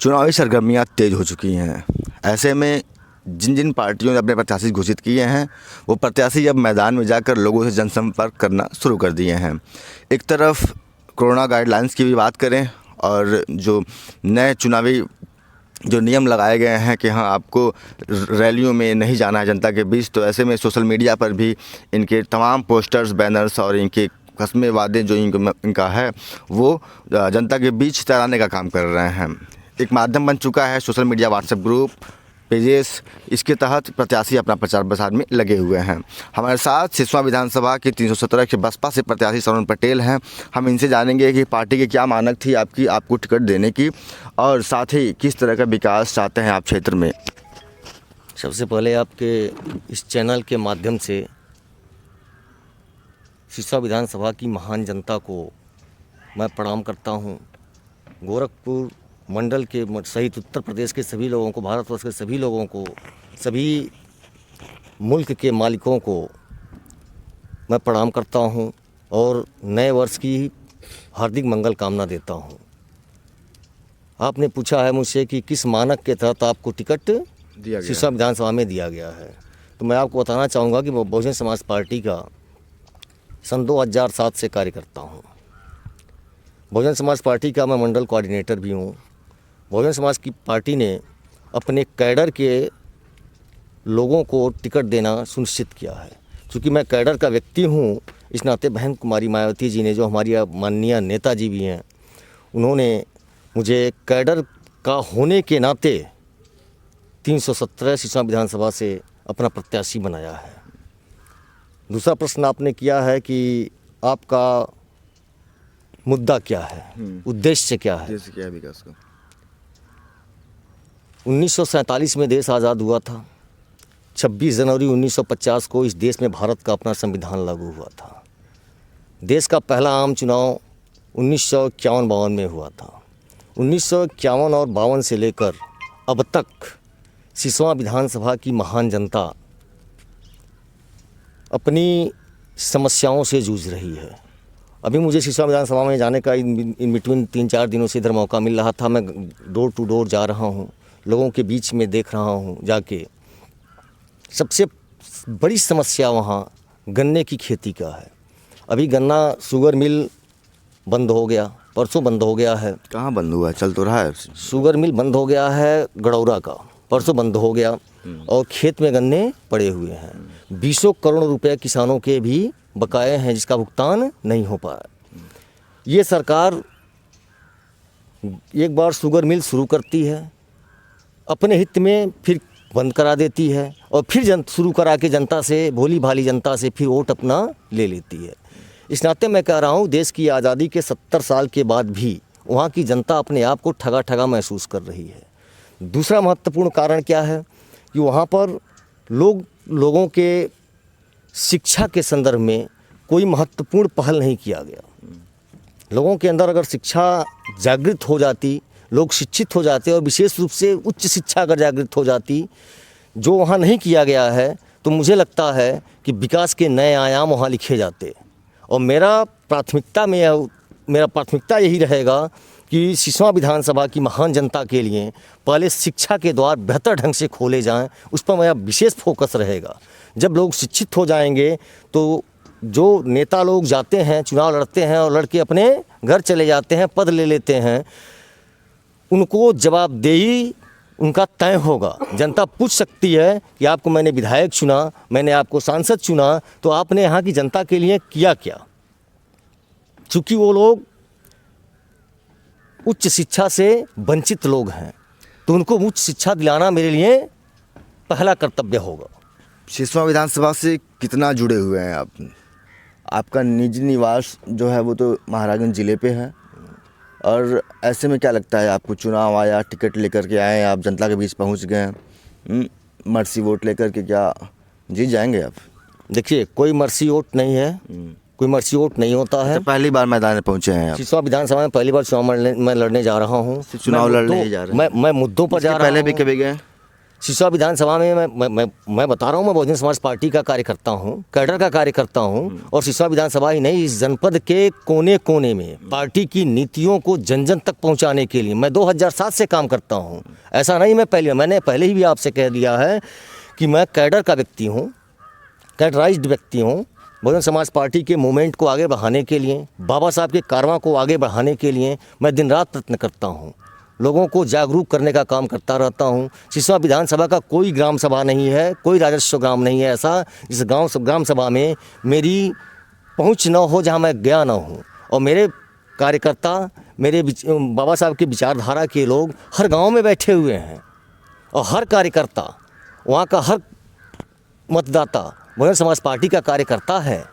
चुनावी सरगर्मियाँ तेज़ हो चुकी हैं। ऐसे में जिन जिन पार्टियों ने अपने प्रत्याशी घोषित किए हैं वो प्रत्याशी अब मैदान में जाकर लोगों से जनसंपर्क करना शुरू कर दिए हैं। एक तरफ कोरोना गाइडलाइंस की भी बात करें और जो नए चुनावी जो नियम लगाए गए हैं कि हाँ आपको रैलियों में नहीं जाना है जनता के बीच, तो ऐसे में सोशल मीडिया पर भी इनके तमाम पोस्टर्स, बैनर्स और इनके कस्में वादे जो इनका है वो जनता के बीच तैराने का काम कर रहे हैं। एक माध्यम बन चुका है social media, WhatsApp group, pages. इसके तहत प्रत्याशी अपना प्रचार प्रसार में लगे हुए हैं। हमारे साथ सिसवा विधानसभा की 317 के बसपा से प्रत्याशी श्रवण पटेल हैं। हम इनसे जानेंगे कि पार्टी की क्या मानक थी आपको टिकट देने की और साथ ही किस तरह का विकास चाहते हैं आप क्षेत्र में। सबसे पहले आपके इस चैनल के माध्यम से सिसवा विधानसभा की महान जनता को मैं प्रणाम करता हूं। गोरखपुर मंडल के सहित उत्तर प्रदेश के सभी लोगों को, भारतवर्ष के सभी लोगों को, सभी मुल्क के मालिकों को मैं प्रणाम करता हूं और नए वर्ष की हार्दिक मंगल कामना देता हूं। आपने पूछा है मुझसे कि किस मानक के तहत आपको टिकट सिसवा विधानसभा में दिया गया है, तो मैं आपको बताना चाहूँगा कि मैं बहुजन समाज पार्टी का सन 2007 से कार्य करता हूँ। बहुजन समाज पार्टी का मैं मंडल कोऑर्डिनेटर भी हूँ। बहुजन समाज की पार्टी ने अपने कैडर के लोगों को टिकट देना सुनिश्चित किया है। क्योंकि मैं कैडर का व्यक्ति हूँ, इस नाते बहन कुमारी मायावती जी ने, जो हमारी माननीय नेताजी भी हैं, उन्होंने मुझे कैडर का होने के नाते 317 सिसवा विधानसभा से अपना प्रत्याशी बनाया है। दूसरा प्रश्न आपने किया है कि आपका मुद्दा क्या है, उद्देश्य क्या है। विकास का 1947 में देश आज़ाद हुआ था। 26 जनवरी 1950 को इस देश में भारत का अपना संविधान लागू हुआ था। देश का पहला आम चुनाव 1951-52 में हुआ था। 1951 और 52 से लेकर अब तक सिसवा विधानसभा की महान जनता अपनी समस्याओं से जूझ रही है। अभी मुझे सिसवा विधानसभा में जाने का इन बिटवीन 3-4 दिनों से इधर मौका मिल रहा था। मैं डोर टू डोर जा रहा हूँ, लोगों के बीच में देख रहा हूँ जाके। सबसे बड़ी समस्या वहाँ गन्ने की खेती का है। अभी गन्ना शुगर मिल बंद हो गया, परसों बंद हो गया है। कहाँ बंद हुआ है? चल तो रहा है। शुगर मिल बंद हो गया है गड़ौरा का, परसों बंद हो गया और खेत में गन्ने पड़े हुए हैं। 20 करोड़ रुपए किसानों के भी बकाए हैं जिसका भुगतान नहीं हो पाया। ये सरकार एक बार शुगर मिल शुरू करती है, अपने हित में फिर बंद करा देती है और फिर शुरू करा के जनता से, भोली भाली जनता से फिर वोट अपना ले लेती है। इस नाते मैं कह रहा हूँ, देश की आज़ादी के 70 साल के बाद भी वहाँ की जनता अपने आप को ठगा ठगा महसूस कर रही है। दूसरा महत्वपूर्ण कारण क्या है कि वहाँ पर लोगों के शिक्षा के संदर्भ में कोई महत्वपूर्ण पहल नहीं किया गया। लोगों के अंदर अगर शिक्षा जागृत हो जाती, लोग शिक्षित हो जाते और विशेष रूप से उच्च शिक्षा अगर जागृत हो जाती, जो वहाँ नहीं किया गया है, तो मुझे लगता है कि विकास के नए आयाम वहाँ लिखे जाते। और मेरा प्राथमिकता यही रहेगा कि सिसवा विधानसभा की महान जनता के लिए पहले शिक्षा के द्वार बेहतर ढंग से खोले जाएं, उस पर मेरा विशेष फोकस रहेगा। जब लोग शिक्षित हो जाएंगे तो जो नेता लोग जाते हैं, चुनाव लड़ते हैं और लड़के अपने घर चले जाते हैं, पद ले लेते हैं, उनको जवाबदेही उनका तय होगा। जनता पूछ सकती है कि आपको मैंने विधायक चुना, मैंने आपको सांसद चुना, तो आपने यहाँ की जनता के लिए किया क्या। चूँकि वो लोग उच्च शिक्षा से वंचित लोग हैं, तो उनको उच्च शिक्षा दिलाना मेरे लिए पहला कर्तव्य होगा। सिसवा विधानसभा से कितना जुड़े हुए हैं आप? आपका निजी निवास जो है वो तो महाराजगंज ज़िले पे है, और ऐसे में क्या लगता है आपको, चुनाव आया, टिकट लेकर के आए, आप जनता के बीच पहुंच गए, मर्सी वोट लेकर के, क्या जीत जाएंगे आप? देखिए, कोई मर्सी वोट नहीं है, कोई मर्सी वोट नहीं होता है। तो पहली बार मैदान में पहुंचे हैं आप? सिसवा विधानसभा में पहली बार चुनाव मैं लड़ने जा रहा हूँ। चुनाव लड़ने ही जा रहे हैं? मैं मुद्दों पर जा रहा हूँ। पहले भी कभी गए? सिसवा विधानसभा में मैं बता रहा हूँ, मैं बहुजन समाज पार्टी का कार्यकर्ता हूँ, कैडर का कार्यकर्ता हूँ। और सिसवा विधानसभा ही नहीं, इस जनपद के कोने कोने में पार्टी की नीतियों को जन जन तक पहुँचाने के लिए मैं 2007 से काम करता हूँ। ऐसा नहीं मैंने पहले ही भी आपसे कह दिया है कि मैं कैडर का व्यक्ति हूँ, कैडराइज्ड व्यक्ति हूँ। बहुजन समाज पार्टी के मूवमेंट को आगे बढ़ाने के लिए, बाबा साहब के कारवां को आगे बढ़ाने के लिए मैं दिन रात प्रयत्न करता हूँ, लोगों को जागरूक करने का काम करता रहता हूँ। सिसवा विधानसभा का कोई ग्राम सभा नहीं है, कोई राजस्व ग्राम नहीं है ऐसा जिस ग्राम सभा में मेरी पहुँच न हो, जहाँ मैं गया ना हूँ। और मेरे कार्यकर्ता, मेरे बाबा साहब की विचारधारा के लोग हर गांव में बैठे हुए हैं, और हर कार्यकर्ता, वहाँ का हर मतदाता बहुजन समाज पार्टी का कार्यकर्ता है।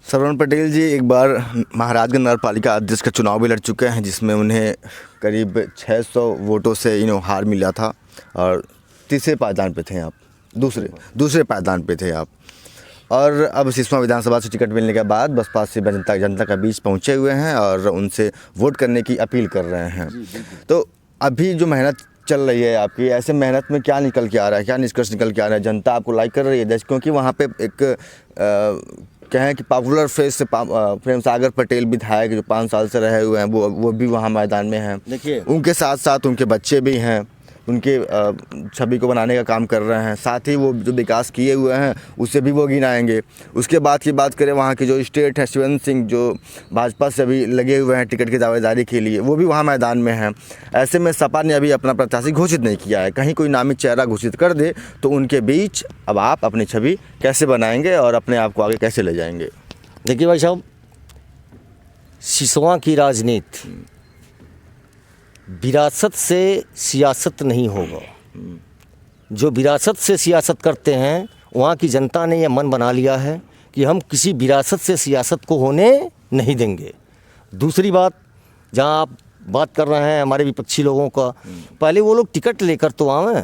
श्रवण पटेल जी एक बार महाराजगंज नगर पालिका अध्यक्ष का चुनाव भी लड़ चुके हैं, जिसमें उन्हें करीब 600 वोटों से हार मिला था, और तीसरे पायदान पे थे आप, दूसरे पायदान पे थे आप। और अब सिसवा विधानसभा से टिकट मिलने के बाद बसपा से जनता का बीच पहुंचे हुए हैं और उनसे वोट करने की अपील कर रहे हैं। तो अभी जो मेहनत चल रही है आपकी, ऐसे मेहनत में क्या निकल के आ रहा है, क्या निष्कर्ष निकल के आ रहा है? जनता आपको लाइक कर रही है? जैसे क्योंकि वहाँ पे एक कहें कि पॉपुलर फेस प्रेम सागर पटेल विधायक जो 5 साल से रहे हुए हैं, वो भी वहाँ मैदान में हैं। देखिए, उनके साथ साथ उनके बच्चे भी हैं, उनके छवि को बनाने का काम कर रहे हैं। साथ ही वो जो विकास किए हुए हैं उसे भी वो गिनाएंगे। उसके बाद की बात करें, वहाँ की जो स्टेट है शिवंत सिंह, जो भाजपा से अभी लगे हुए हैं टिकट की दावेदारी के लिए, वो भी वहाँ मैदान में हैं। ऐसे में सपा ने अभी अपना प्रत्याशी घोषित नहीं किया है। कहीं कोई नामी चेहरा घोषित कर दे तो उनके बीच अब आप अपनी छवि कैसे बनाएंगे और अपने आप को आगे कैसे ले जाएंगे? देखिए भाई साहब, सिसवा की राजनीति विरासत से सियासत नहीं होगा। जो विरासत से सियासत करते हैं, वहाँ की जनता ने यह मन बना लिया है कि हम किसी विरासत से सियासत को होने नहीं देंगे। दूसरी बात, जहाँ आप बात कर रहे हैं हमारे विपक्षी लोगों का, पहले वो लोग टिकट लेकर तो आवें,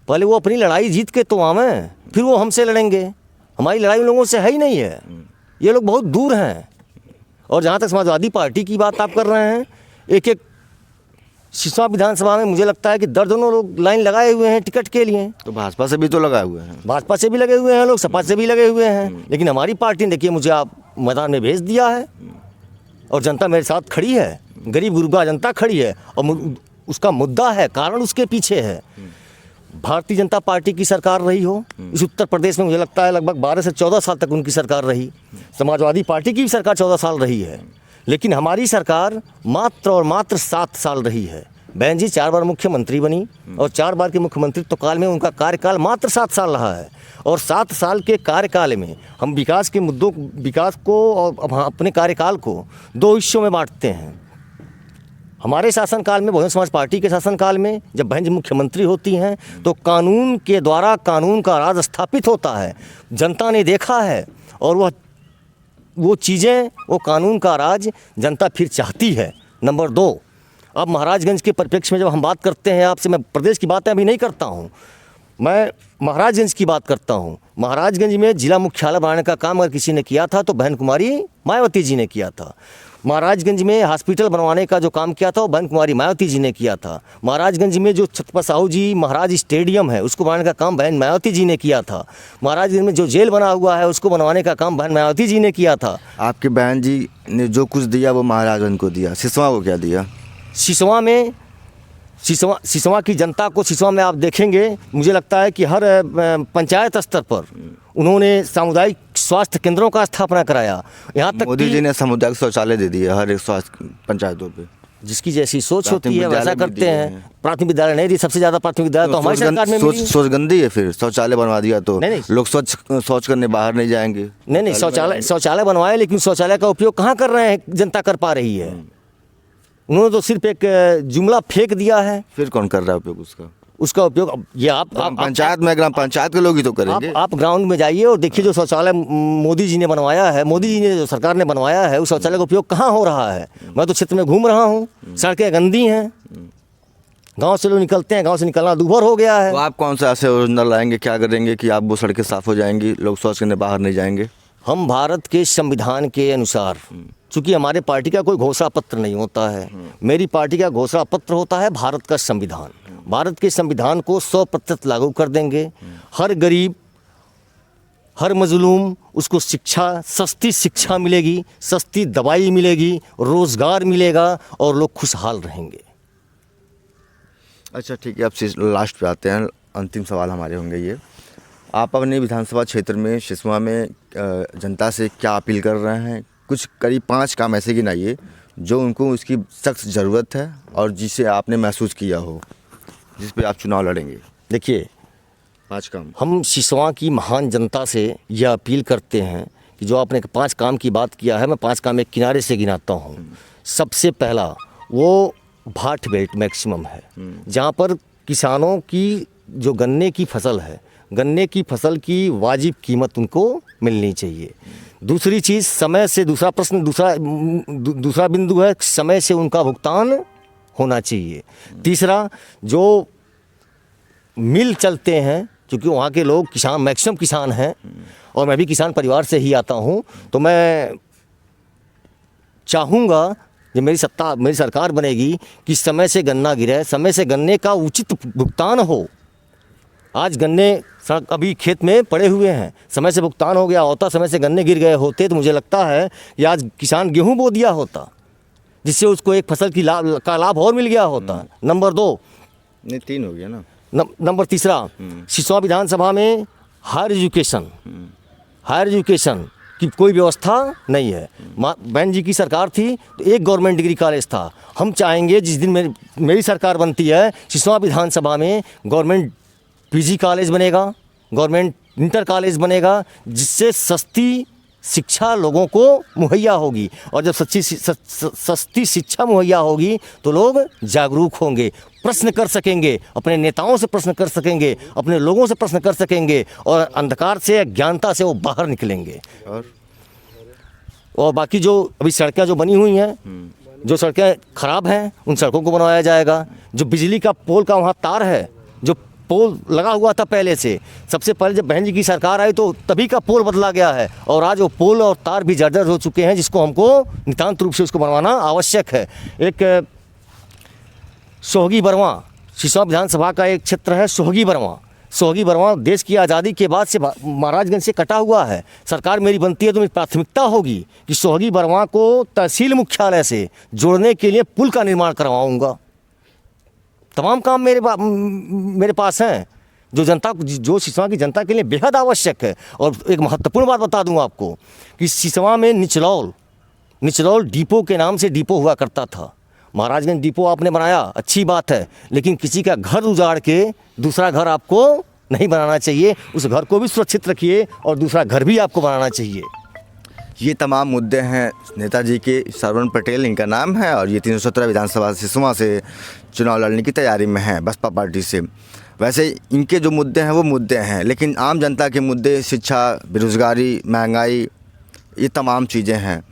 पहले वो अपनी लड़ाई जीत के तो आवें, फिर वो हमसे लड़ेंगे। हमारी लड़ाई उन लोगों से है ही नहीं है, ये लोग बहुत दूर हैं। और जहाँ तक समाजवादी पार्टी की बात आप कर रहे हैं, एक सिसवा विधानसभा में मुझे लगता है कि दर्जनों लोग लाइन लगाए हुए हैं टिकट के लिए। तो भाजपा से भी तो लगाए हुए हैं, भाजपा से भी लगे हुए हैं लोग, सपा से भी लगे हुए हैं। लेकिन हमारी पार्टी ने, देखिए, मुझे आप मैदान में भेज दिया है और जनता मेरे साथ खड़ी है, गरीब गुरबा जनता खड़ी है, और उसका मुद्दा है, कारण उसके पीछे है। भारतीय जनता पार्टी की सरकार रही हो इस उत्तर प्रदेश में, मुझे लगता है लगभग 12 से 14 साल तक उनकी सरकार रही। समाजवादी पार्टी की भी सरकार 14 साल रही है, लेकिन हमारी सरकार मात्र और मात्र 7 साल रही है। बहन जी 4 बार मुख्यमंत्री बनी, और 4 बार के मुख्यमंत्रित्व काल में उनका कार्यकाल मात्र 7 साल रहा है। और 7 साल के कार्यकाल में हम विकास के मुद्दों, विकास को और अपने कार्यकाल को 2 हिस्सों में बांटते हैं। हमारे शासनकाल में, बहुजन समाज पार्टी के शासनकाल में, जब बहन जी मुख्यमंत्री होती हैं तो कानून के द्वारा कानून का राज स्थापित होता है। जनता ने देखा है, और वो चीज़ें, वो कानून का राज जनता फिर चाहती है। नंबर 2, अब महाराजगंज के परिप्रेक्ष्य में जब हम बात करते हैं आपसे, मैं प्रदेश की बातें अभी नहीं करता हूँ, मैं महाराजगंज की बात करता हूँ। महाराजगंज में जिला मुख्यालय बनाने का काम अगर किसी ने किया था तो बहन कुमारी मायावती जी ने किया था। महाराजगंज में हॉस्पिटल बनवाने का जो काम किया था वो बहन कुमारी मायावती जी ने किया था। महाराजगंज में जो छत्रपति साहू जी महाराज स्टेडियम है उसको बनाने का काम बहन मायावती जी ने किया था। महाराजगंज में जो जेल बना हुआ है उसको बनवाने का काम बहन मायावती जी ने किया था। आपकी बहन जी ने जो कुछ दिया वो महाराजगंज को दिया, सिसवा को क्या दिया? सिसवा में, सिसवा की जनता को, सिसवा में आप देखेंगे, मुझे लगता है कि हर पंचायत स्तर पर उन्होंने सामुदायिक स्वास्थ्य केंद्रों का स्थापना कराया। यहाँ तक मोदी जी ने सामुदायिक शौचालय दे दिए हर एक स्वास्थ्य पंचायतों पे। जिसकी जैसी सोच होती है वैसा करते हैं। प्राथमिक विद्यालय नहीं दी, सबसे ज़्यादा प्राथमिक विद्यालय तो हमारी सरकार में मिली। सोच गंदी है, फिर शौचालय बनवा दिया तो नहीं, लोग शौच करने बाहर नहीं जाएंगे। नहीं, शौचालय बनवाए, लेकिन शौचालय का उपयोग कहाँ कर रहे हैं, जनता कर पा रही है। उन्होंने तो सिर्फ एक जुमला फेंक दिया है। फिर कौन कर रहा है उपयोग उसका उपयोग? ये आप पंचायत में, ग्राम पंचायत के लोग ही तो करेंगे। आप ग्राउंड में जाइए और देखिए, जो शौचालय मोदी जी ने बनवाया है, मोदी जी ने जो सरकार ने बनवाया है, उस शौचालय का उपयोग कहाँ हो रहा है? मैं तो क्षेत्र में घूम रहा हूँ, सड़कें गंदी हैं, गांव से लोग निकलते हैं, गांव से निकलना दूभर हो गया है। तो आप कौन सा ऐसे योजना लाएंगे, क्या करेंगे कि आप वो सड़कें साफ हो जाएंगी, लोग शौच करने बाहर नहीं जाएंगे? हम भारत के संविधान के अनुसार, चूँकि हमारे पार्टी का कोई घोषणा पत्र नहीं होता है, मेरी पार्टी का घोषणा पत्र होता है भारत का संविधान। भारत के संविधान को 100% लागू कर देंगे। हर गरीब, हर मजलूम उसको शिक्षा, सस्ती शिक्षा मिलेगी, सस्ती दवाई मिलेगी, रोज़गार मिलेगा और लोग खुशहाल रहेंगे। अच्छा ठीक है, अब लास्ट पे आते हैं। अंतिम सवाल हमारे होंगे ये, आप अपने विधानसभा क्षेत्र में सिसवा में जनता से क्या अपील कर रहे हैं? कुछ करीब 5 काम ऐसे गिनाइए जो उनको उसकी सख्त ज़रूरत है और जिसे आपने महसूस किया हो, जिस पे आप चुनाव लड़ेंगे। देखिए, 5 काम। हम सिसवा की महान जनता से यह अपील करते हैं कि जो आपने 5 काम की बात किया है, मैं 5 काम एक किनारे से गिनाता हूँ। सबसे पहला वो भाट बेल्ट मैक्सिमम है, जहाँ पर किसानों की जो गन्ने की फसल है, गन्ने की फसल की वाजिब कीमत उनको मिलनी चाहिए। दूसरी चीज़, समय से, दूसरा प्रश्न, दूसरा बिंदु है समय से उनका भुगतान होना चाहिए। तीसरा, जो मिल चलते हैं, क्योंकि वहाँ के लोग किसान, मैक्सिमम किसान हैं और मैं भी किसान परिवार से ही आता हूँ, तो मैं चाहूँगा जब मेरी सरकार बनेगी कि समय से गन्ना गिरे, समय से गन्ने का उचित भुगतान हो। आज गन्ने सड़क अभी खेत में पड़े हुए हैं, समय से भुगतान हो गया होता, समय से गन्ने गिर गए होते तो मुझे लगता है कि आज किसान गेहूं बो दिया होता, जिससे उसको एक फसल की लाभ और मिल गया होता। नंबर 2, नहीं 3 हो गया ना। नंबर तीसरा, सिसवा विधानसभा में हायर एजुकेशन की कोई व्यवस्था नहीं है। बहन जी की सरकार थी तो एक गवर्नमेंट डिग्री कॉलेज था। हम चाहेंगे जिस दिन मेरी सरकार बनती है, सिसवा विधानसभा में गवर्नमेंट पीजी कॉलेज बनेगा, गवर्नमेंट इंटर कॉलेज बनेगा, जिससे सस्ती शिक्षा लोगों को मुहैया होगी। और जब सस्ती शिक्षा मुहैया होगी तो लोग जागरूक होंगे, प्रश्न कर सकेंगे, अपने नेताओं से प्रश्न कर सकेंगे, अपने लोगों से प्रश्न कर सकेंगे और अंधकार से, अज्ञानता से वो बाहर निकलेंगे। और बाकी जो अभी सड़कें जो बनी हुई हैं, जो सड़कें ख़राब हैं, उन सड़कों को बनवाया जाएगा। जो बिजली का पोल का वहाँ तार है, जो पोल लगा हुआ था पहले से, सबसे पहले जब बहन जी की सरकार आई तो तभी का पोल बदला गया है और आज वो पोल और तार भी जर्जर हो चुके हैं, जिसको हमको नितांत रूप से उसको बनवाना आवश्यक है। एक सोहगी बरवा, सिसवा विधानसभा का एक क्षेत्र है सोहगी बरवा देश की आज़ादी के बाद से महाराजगंज से कटा हुआ है। सरकार मेरी बनती है तो मेरी प्राथमिकता होगी कि सोहगी बरवा को तहसील मुख्यालय से जोड़ने के लिए पुल का निर्माण करवाऊँगा। तमाम काम मेरे पास हैं जो सिसवा की जनता के लिए बेहद आवश्यक है। और एक महत्वपूर्ण बात बता दूं आपको कि सिसवा में निचलौल डिपो के नाम से डिपो हुआ करता था। महाराजगंज डिपो आपने बनाया, अच्छी बात है, लेकिन किसी का घर उजाड़ के दूसरा घर आपको नहीं बनाना चाहिए। उस घर को भी सुरक्षित रखिए और दूसरा घर भी आपको बनाना चाहिए। ये तमाम मुद्दे हैं नेताजी के। श्रवण पटेल इनका नाम है और ये 317 विधानसभा सिसवा से चुनाव लड़ने की तैयारी में हैं बसपा पार्टी से। वैसे इनके जो मुद्दे हैं वो मुद्दे हैं, लेकिन आम जनता के मुद्दे शिक्षा, बेरोज़गारी, महंगाई, ये तमाम चीज़ें हैं।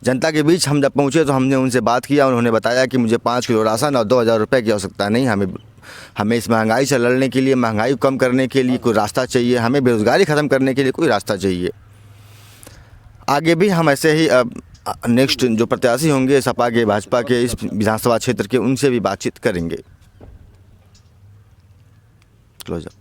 जनता के बीच हम जब पहुँचे तो हमने उनसे बात किया, उन्होंने बताया कि मुझे 5 किलो राशन और 2000 रुपये की आवश्यकता नहीं, हमें इस महंगाई से लड़ने के लिए, महंगाई कम करने के लिए कोई रास्ता चाहिए, हमें बेरोज़गारी ख़त्म करने के लिए कोई रास्ता चाहिए। आगे भी हम ऐसे ही नेक्स्ट जो प्रत्याशी होंगे सपा के, भाजपा के, इस विधानसभा क्षेत्र के, उनसे भी बातचीत करेंगे। Close up.